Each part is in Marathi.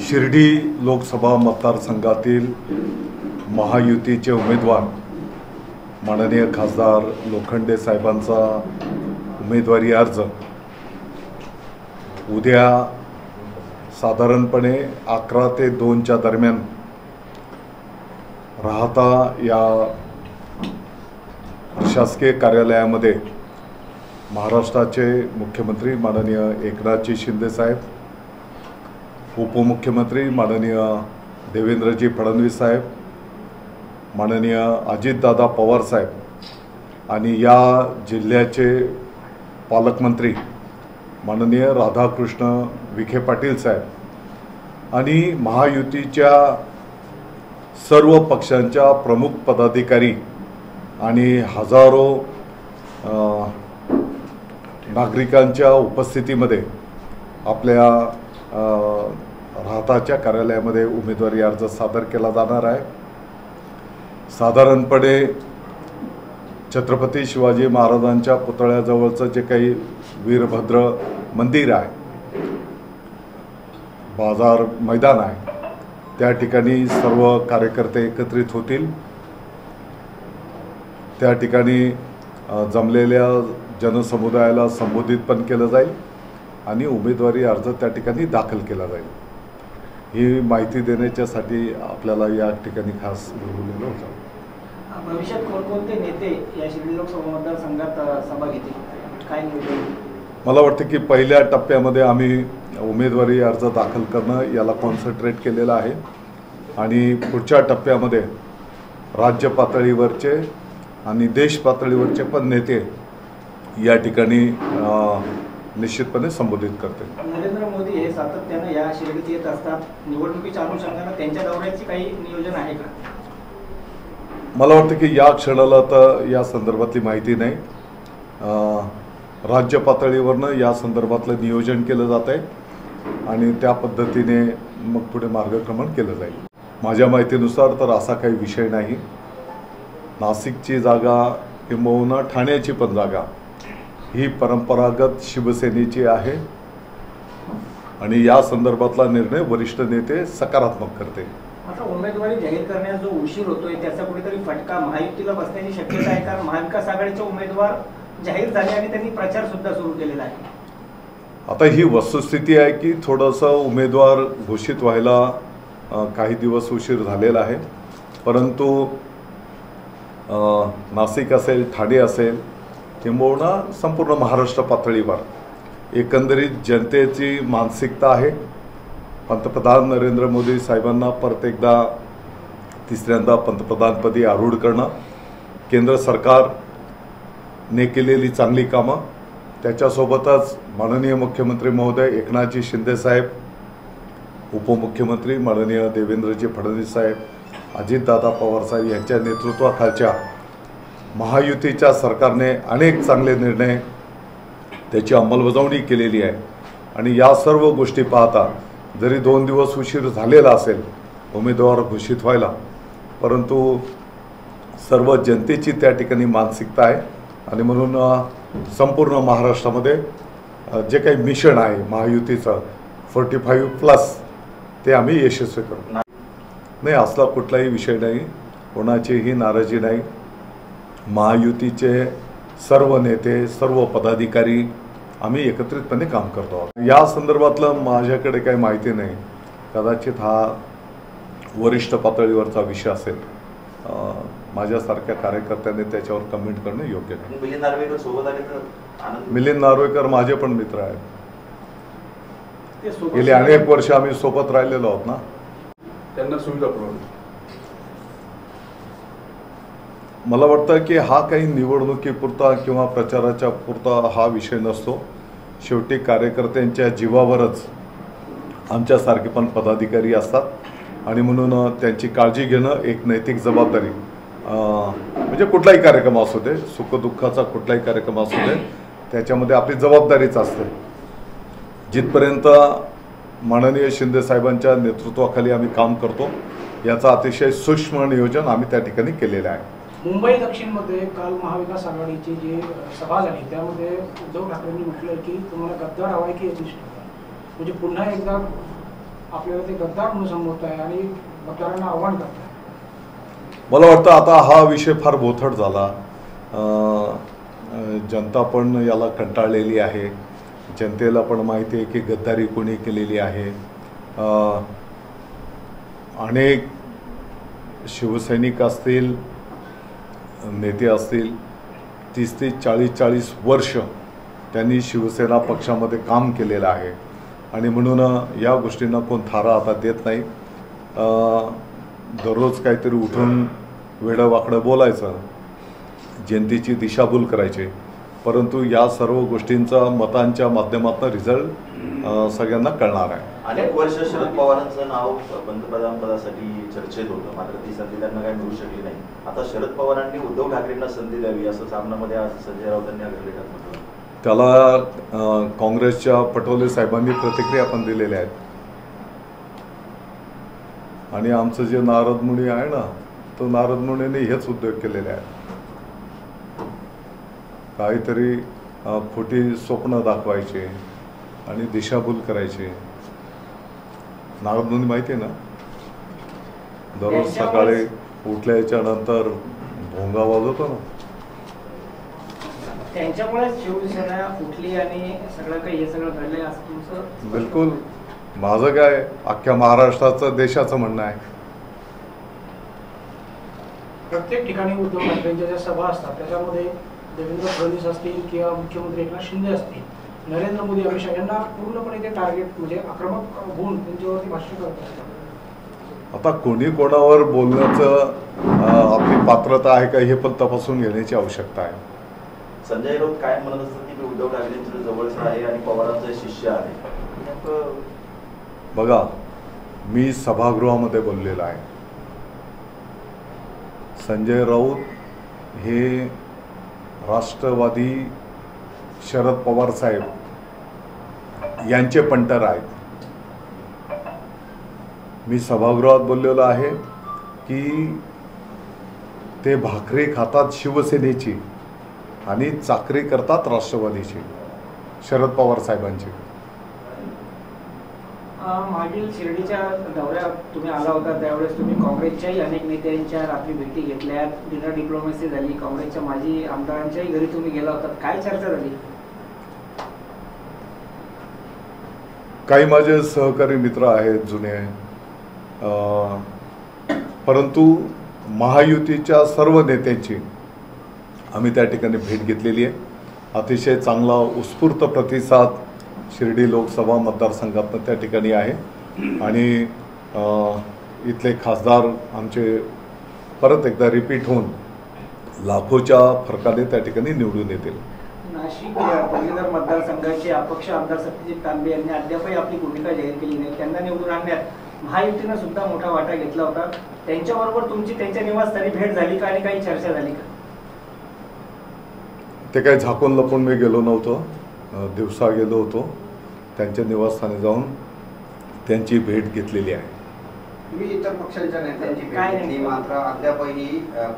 शिर्डी लोकसभा मतदारसंघातील महायुतीचे उमेदवार माननीय खासदार लोखंडे साहेबांचा उमेदवारी अर्ज उद्या साधारणपणे 11 ते 2च्या दरम्यान राहता या प्रशासकीय कार्यालयामध्ये महाराष्ट्राचे मुख्यमंत्री माननीय एकनाथजी शिंदे साहेब, उपमुख्यमंत्री माननीय देवेंद्रजी फडणवीस साहेब, माननीय अजितदादा पवार साहेब आणि या जिल्ह्याचे पालकमंत्री माननीय राधाकृष्ण विखे पाटील साहेब आणि महायुतीच्या सर्व पक्षांच्या प्रमुख पदाधिकारी आणि हजारो नागरिकांच्या उपस्थितीमध्ये आपल्या राहताच्या कार्यालयामध्ये उमेदवारी अर्ज सादर केला जाणार आहे। साधारणपणे छत्रपती शिवाजी महाराजांच्या पुतळ्याजवळचं जे काही वीरभद्र मंदिर आहे, बाजार मैदान आहे, त्या ठिकाणी सर्व कार्यकर्ते एकत्रित होतील। त्या ठिकाणी जमलेल्या जनसमुदायाला संबोधित पण केलं जाईल आणि उमेदवारी अर्ज त्या ठिकाणी दाखल केला जाईल। ही माहिती देण्याच्यासाठी आपल्याला या ठिकाणी खास बोलवलेलं होतं। भविष्यात कोणकोणते नेते या शिर्डी लोकसभा मतदारसंघात सभा घेतील, काय नियोजन? मला वाटतं की पहिल्या टप्प्यामध्ये आम्ही उमेदवारी अर्ज दाखल करणं याला कॉन्सन्ट्रेट केलेलं आहे आणि पुढच्या टप्प्यामध्ये राज्य पातळीवरचे आणि देश पातळीवरचे पण नेते या ठिकाणी निश्चितपणे संबोधित करते। नरेंद्र मोदी हे सातत्यानं या शिर्डीत येत असतात, निवडणुकीच्या अनुषंगानं त्यांच्या दौऱ्याचे काही नियोजन आहे का? मला वाटतं की या क्षणाला तर या संदर्भातली माहिती नाही। राज्य पातळीवरनं या संदर्भातलं नियोजन केलं जात आहे आणि त्या पद्धतीने मग पुढे मार्गक्रमण केलं जाईल। माझ्या माहितीनुसार तर असा काही विषय नाही। नाशिकची जागा किंबहुना ठाण्याची पण जागा ही परंपरागत शिवसेनेची आहे आणि या संदर्भातला निर्णय वरिष्ठ नेते सकारात्मक करते। आता उमेदवारी जाहीर करण्यास जो उशीर होतोय त्याचा कुठेतरी फटका महायुतीला बसण्याची शक्यता आहे, कारण महाविकास आघाडीचे उमेदवार जाहीर झाले आणि त्यांनी प्रचार सुद्धा सुरू केलेला आहे। आता ही वस्तुस्थिती आहे की थोडंसं उमेदवार घोषित व्हायला काही दिवस उशीर झालेला आहे, परंतु नाशिक असेल, ठाणे असेल किंबहुना संपूर्ण महाराष्ट्र पातळीवर एकंदरीत जनतेची मानसिकता आहे पंतप्रधान नरेंद्र मोदी साहेबांना परत एकदा तिसऱ्यांदा पंतप्रधानपदी आरूढ करणं, केंद्र सरकारने केलेली चांगली कामं, त्याच्यासोबतच माननीय मुख्यमंत्री महोदय एकनाथजी शिंदे साहेब, उपमुख्यमंत्री माननीय देवेंद्रजी फडणवीस साहेब, अजितदादा पवार साहेब यांच्या नेतृत्वाखालच्या महायुतीच्या सरकारने अनेक चांगले निर्णय त्याची अंमलबजावणी केलेली आहे आणि या सर्व गोष्टी पाहता जरी 2 दिवस उशीर झालेला असेल उमेदवार घोषित व्हायला, परंतु सर्व जनतेची त्या ठिकाणी मानसिकता आहे आणि म्हणून संपूर्ण महाराष्ट्रामध्ये जे काही मिशन आहे महायुतीचं 45+ ते आम्ही यशस्वी करू। नाही, असला कुठलाही विषय नाही, कोणाचीही नाराजी नाही। महायुतीचे सर्व नेते, सर्व पदाधिकारी आम्ही एकत्रितपणे काम करतो आहोत। या संदर्भातलं माझ्याकडे काही माहिती नाही, कदाचित हा वरिष्ठ पातळीवरचा विषय असेल। माझ्यासारख्या कार्यकर्त्यांनी त्याच्यावर कमेंट करणं योग्य नाही। मिलिंद नार्वेकर सोबत आले तर आनंद। मिलिंद नार्वेकर माझे पण मित्र आहेत, गेली अनेक वर्ष आम्ही सोबत राहिलेलो आहोत ना। त्यांना सुविधा पुरवली। मला वाटतं की हा काही निवडणुकीपुरता किंवा प्रचाराच्या पुरता हा विषय नसतो। शेवटी कार्यकर्त्यांच्या जीवावरच आमच्यासारखे पण पदाधिकारी असतात आणि म्हणून त्यांची काळजी घेणं एक नैतिक जबाबदारी, म्हणजे कुठलाही कार्यक्रम असू दे, सुखदुःखाचा कुठलाही कार्यक्रम असू दे, त्याच्यामध्ये आपली जबाबदारीच असते। जिथपर्यंत माननीय शिंदे साहेबांच्या नेतृत्वाखाली आम्ही काम करतो याचा अतिशय सूक्ष्म नियोजन आम्ही त्या ठिकाणी केलेलं आहे। मुंबई दक्षिणमध्ये काल महाविकास आघाडीची जी सभा झाली त्यामध्ये उद्धव ठाकरेंनी म्हटलं की तुम्हाला गद्दार हवा आहे की एकनिष्ठ, म्हणजे पुन्हा एकदा आपल्याला ते गद्दार म्हणून संबोधत आहे आणि मतदारांना आव्हान करत आहे. मला वाटतं आता हा विषय फार बोथट झाला. जनता पण याला कंटाळलेली आहे. जनतेला पण माहिती आहे की गद्दारी कोणी केलेली आहे. अनेक शिवसैनिक असतील, नेते असतील, 30 ते 40 वर्ष त्यांनी शिवसेना पक्षामध्ये काम केलेलं आहे आणि म्हणून या गोष्टींना कोण थारा आता देत नाही. दररोज काहीतरी उठून वेडंवाकडं बोलायचं, जनतेची दिशाभूल करायची, परंतु या सर्व गोष्टींचा मतांच्या माध्यमातून रिझल्ट सगळ्यांना कळणार आहे. अनेक वर्ष शरद पवारांचं नाव पंतप्रधान पदासाठी चर्चेत होतं, मात्र ती संधी त्यांना काही मिळू शकली नाही. आता शरद पवारांनी उद्धव ठाकरेंना संधी द्यावी असं सामनामध्ये आज संजय राऊतांनी आग्रह म्हटलं. त्याला काँग्रेसच्या पटोले साहेबांनी प्रतिक्रिया पण दिलेल्या आहेत आणि आमचं जे नारद मुनी आहे ना, तो नारद मुनीने हेच उद्योग केलेले आहेत. काहीतरी खोटी स्वप्न दाखवायचे आणि दिशाभूल करायचे. नारद मुनी माहिती आहे ना, दररोज सकाळी उठल्याच्या नंतर भोंगा वाजवतो ना, त्यांच्यामुळे शिवसेना उठली आणि सगळं काही हे सगळं घडलंय असं तुमचं? बिलकुल. माझं काय, अख्ख्या महाराष्ट्राचं देशाचं म्हणणं आहे. प्रत्येक ठिकाणी उद्धव ठाकरेंच्या ज्या सभा असतात त्याच्यामध्ये देवेंद्र फडणवीस असतील किंवा मुख्यमंत्री एकनाथ शिंदे असतील, नरेंद्र मोदी, अमित शहा यांना पूर्णपणे ते टार्गेट म्हणजे आक्रमक होऊन त्यांच्यावरती भाष्य करत असतात. आता कोणी कोणावर बोलण्याचं आपली पात्रता आहे का हे पण तपासून घेण्याची आवश्यकता आहे. संजय राऊत काय म्हणत असतात की मी उद्धव ठाकरेंच्या जवळचा आहे आणि पवारांचा शिष्य आहे. बघा, मी सभागृहामध्ये बोललेलो आहे. संजय राऊत हे राष्ट्रवादी शरद पवार साहेब यांचे पंटर आहेत. मी सभागृहात बोललेलो आहे की ते भाकरी खातात शिवसेनेची आणि चाकरी करतात राष्ट्रवादीची, शरद पवार साहेबांची. मागील शिर्डीच्या दौऱ्यात तुम्ही आला होता, त्यावेळेस तुम्ही काँग्रेसच्याही अनेक नेत्यांच्या रात्री भेटी घेतल्यात, डिनर डिप्लोमसी झाली, काँग्रेसच्या माजी आमदारांच्याही घरी तुम्ही गेला होता. काय चर्चा झाली? काही माझे सहकारी मित्र आहेत जुने, परंतु महायुतीच्या सर्व नेत्यांची आम्ही त्या ठिकाणी भेट घेतलेली आहे. अतिशय चांगला उत्स्फूर्त प्रतिसाद शिर्डी लोकसभा मतदारसंघातनं त्या ठिकाणी आहे आणि इथले खासदार आमचे परत एकदा रिपीट होऊन लाखोच्या फरकाने त्या ठिकाणी निवडून येतील. नाशिक पदवीधर मतदारसंघाचे अपक्ष आमदार सत्यजित तांबे यांनी अद्यापही आपली भूमिका जाहीर केली नाही. त्यांना निवडून आणण्यात महायुतीनं सुद्धा मोठा वाटा घेतला होता. त्यांच्याबरोबर तुमची त्यांच्या निवासस्थानी भेट झाली का आणि काही चर्चा झाली का? ते काही झाकून लपून मी गेलो नव्हतो. दिवसा गेलो होतो. त्यांच्या निवासस्थानी जाऊन त्यांची भेट घेतलेली आहे. मी इतर पक्षांच्या नेत्यांची भेट घेतली, मात्र अद्यापही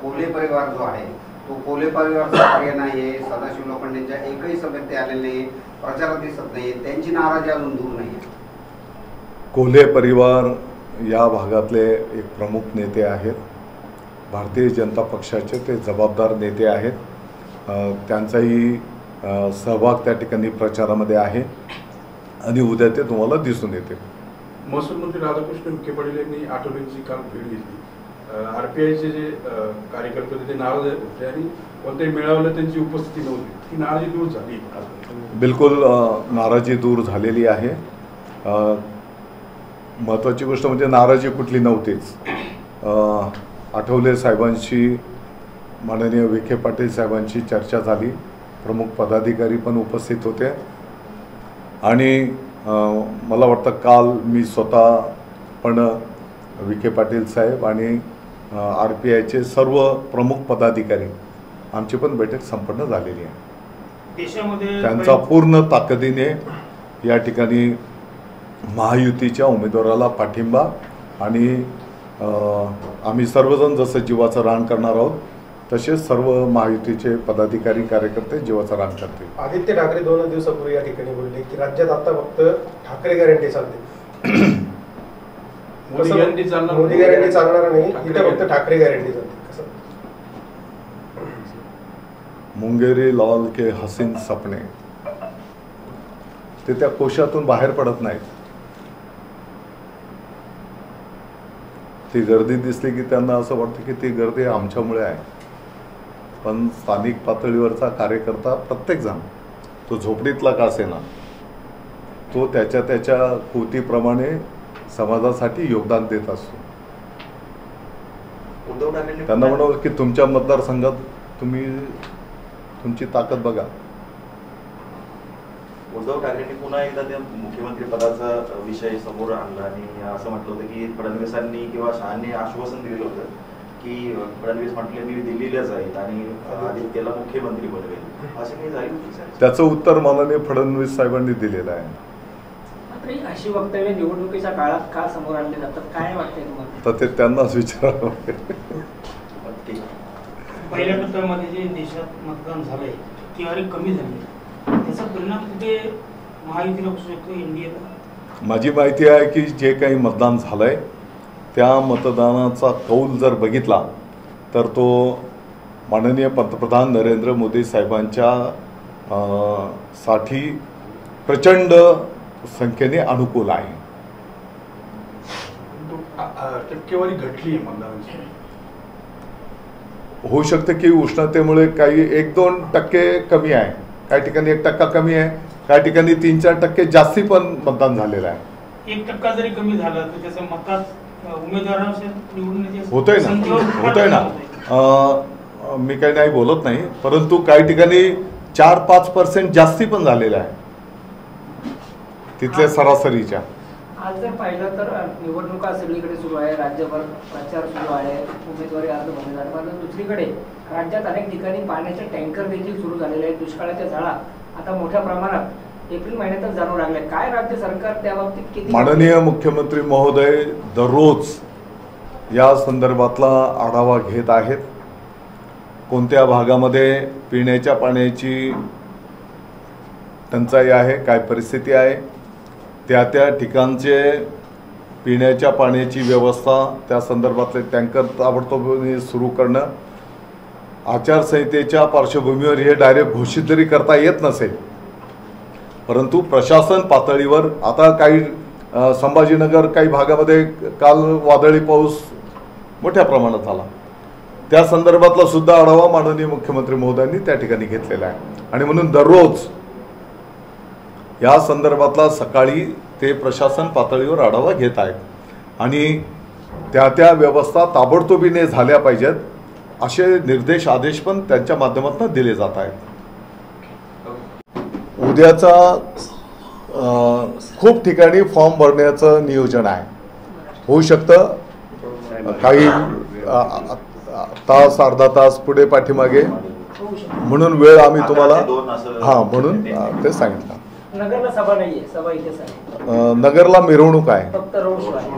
कोल्हे परिवार जो आहे तो कोल्हे परिवार सक्रिय नाहीये. सदाशिव लोखंडेंच्या एकही सभेत ते आलेले नाही, प्रचारात दिसत नाही. त्यांची नाराजी अजून दूर नाही. कोल्हे परिवार या भागातले एक प्रमुख नेते आहेत. भारतीय जनता पक्षाचे ते जबाबदार नेते आहेत. त्यांचाही सहभाग त्या ठिकाणी प्रचारामध्ये आहे आणि उद्या ते तुम्हाला दिसून येते. महसूल मंत्री राधाकृष्ण विखे पाटील यांनी आठवड्यांची काल भेट घेतली. RPIचे जे कार्यकर्ते होते ते नाराज होते आणि कोणत्याही मेळाव्याला त्यांची उपस्थिती नव्हती. ती नाराजी दूर झाली? बिलकुल नाराजी दूर झालेली आहे. महत्त्वाची गोष्ट म्हणजे नाराजी कुठली नव्हतीच. आठवले साहेबांशी, माननीय विखे पाटील साहेबांची चर्चा झाली. प्रमुख पदाधिकारी पण उपस्थित होते आणि मला वाटतं काल मी स्वतः पण विखे पाटील साहेब आणि RPIचे सर्व प्रमुख पदाधिकारी आमची पण बैठक संपन्न झालेली आहे. देशामध्ये त्यांचा पूर्ण ताकदीने या ठिकाणी महायुतीच्या उमेदवाराला पाठिंबा आणि आम्ही सर्वजण जसं जीवाचं रान करणार आहोत तसेच सर्व महायुतीचे पदाधिकारी कार्यकर्ते जीवाचं रान करतील. आदित्य ठाकरे 2 दिवसापूर्वी या ठिकाणी बोलले की राज्यात आता फक्त ठाकरे गॅरंटी चालते. मोदी गॅरंटी चालणार मोदी गॅरंटी चालणार नाही, इथे फक्त ठाकरे गॅरंटी चालते. कसं मुंगेरी लाल के हसीन सपने ते त्या कोशातून बाहेर पडत नाहीत. ती गर्दी दिसली की त्यांना असं वाटतं की ती गर्दी आमच्यामुळे आहे. पण स्थानिक पातळीवरचा कार्यकर्ता प्रत्येकजण, तो झोपडीतला का असेना, तो त्याच्या त्याच्या कृतीप्रमाणे समाजासाठी योगदान देत असतो. उद्धव ठाकरेंनी त्यांना म्हणावं की तुमच्या मतदारसंघात तुम्ही तुमची ताकद बघा. उद्धव ठाकरेंनी पुन्हा एकदा त्या मुख्यमंत्री पदाचा विषय समोर आणला आणि असं म्हटलं होतं की फडणवीसांनी किंवा शहांनी आश्वासन दिलेलं होतं की फडणवीस म्हटले मी दिल्लीला जाईल आणि आदित्यला मुख्यमंत्री बनवेल, असे काही झाली होती. त्याचं उत्तर माननीय फडणवीस साहेबांनी दिलेलं आहे. मात्र ही अशी वक्तव्य निवडणुकीच्या काळात का समोर आणले जातात, काय वाटतंय तुम्हाला? तर ते त्यांनाच विचारावं. पहिल्या टप्प्यामध्ये जे देशात मतदान झालंय टक्केवारी कमी झाली, त्याचा परिणाम कुठे महायुतीला होऊ शकतो, इंडियाला? माझी माहिती आहे की जे काही मतदान झालंय त्या मतदानाचा कौल जर बघितला तर तो माननीय पंतप्रधान नरेंद्र मोदी साहेबांच्या साठी प्रचंड संख्येने अनुकूल आहे. टक्केवारी घटली आहे मतदानाची. होऊ शकतं की उष्णतेमुळे काही 1-2% कमी आहे, काही ठिकाणी 1% कमी आहे, काही ठिकाणी 3-4% जास्ती पण मतदान झालेलं आहे. 1% जरी कमी झालं तर त्याचं मतात उमेदवारांवर निवडून होतोय ना. मी काही नाही बोलत नाही, परंतु काही ठिकाणी 4-5% जास्ती पण झालेलं आहे तिथल्या सरासरीच्या. आज जर पाहिलं तर निवडणुका सगळीकडे सुरू आहे, राज्यभर प्रचार सुरू आहे, उमेदवारी अर्ज भरले जाते. मात्र दुसरीकडे राज्यात अनेक ठिकाणी पाण्याचे टँकर देखील सुरू झालेले आहेत. दुष्काळाच्या झळा आता मोठ्या प्रमाणात एप्रिल महिन्यातच जाणवू लागल्या. काय राज्य सरकार त्या बाबतीत किती? माननीय मुख्यमंत्री महोदय दररोज या संदर्भातला आढावा घेत आहेत. कोणत्या भागामध्ये पिण्याच्या पाण्याची टंचाई आहे, काय परिस्थिती आहे, त्या ठिकाणचे पिण्याच्या पाण्याची व्यवस्था, त्या संदर्भातले टँकर ताबडतोब सुरू करणं. आचारसंहितेच्या पार्श्वभूमीवर हे डायरेक्ट घोषित जरी करता येत नसेल, परंतु प्रशासन पातळीवर आता काही संभाजीनगर काही भागामध्ये काल वादळी पाऊस मोठ्या प्रमाणात झाला, त्या संदर्भातला सुद्धा आढावा माननीय मुख्यमंत्री महोदयांनी त्या ठिकाणी घेतलेला आहे. आणि म्हणून दररोज या संदर्भातला सकाळी ते प्रशासन पातळीवर आढावा घेत आहेत आणि त्या व्यवस्था ताबडतोबीने झाल्या पाहिजेत असे निर्देश आदेश पण त्यांच्या माध्यमातून दिले जात आहेत. उद्याचा खूप ठिकाणी फॉर्म भरण्याचं नियोजन आहे. होऊ शकतं काही तास अर्धा तास पुढे पाठीमागे, म्हणून वेळ आम्ही तुम्हाला म्हणून ते सांगितलं. नगरला सभा नाहीये, सभा इथेच आहे. नगरला मिरवणूक आहे फक्त रोड शो आहे.